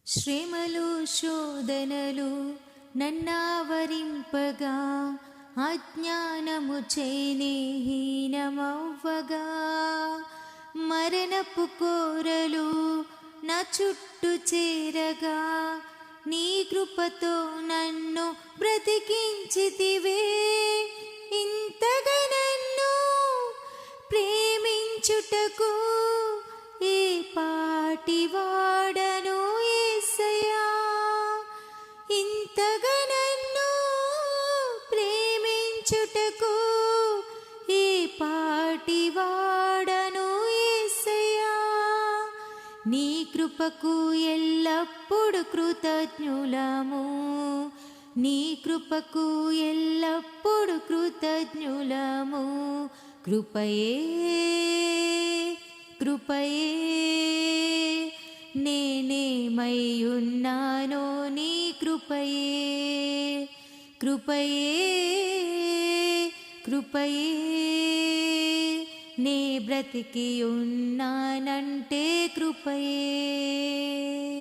శ్రమలు శోధనలు నన్నావరింపగా అజ్ఞానము చేనే హీనమవ్వగా మరణపు కోరలు నా చుట్టూ చేరగా నీ కృపతో నన్ను బ్రతికించితివే. ఇంతగా నన్ను ప్రేమించుటకు ఏ పాటి వాడను యేసయ్యా. ఇంతగా నన్ను ప్రేమించుటకు ఏ పాటి వాడను యేసయ్యా. నీ కృపకు ఎల్లప్పుడు కృతజ్ఞులము, నీ కృపకు ఎల్లప్పుడు కృతజ్ఞులము. కృపయే కృపయే నేనేమై ఉన్నానో నీ కృపయే. కృపయే కృపయే నే బ్రతికి ఉన్నానంటే కృపయే.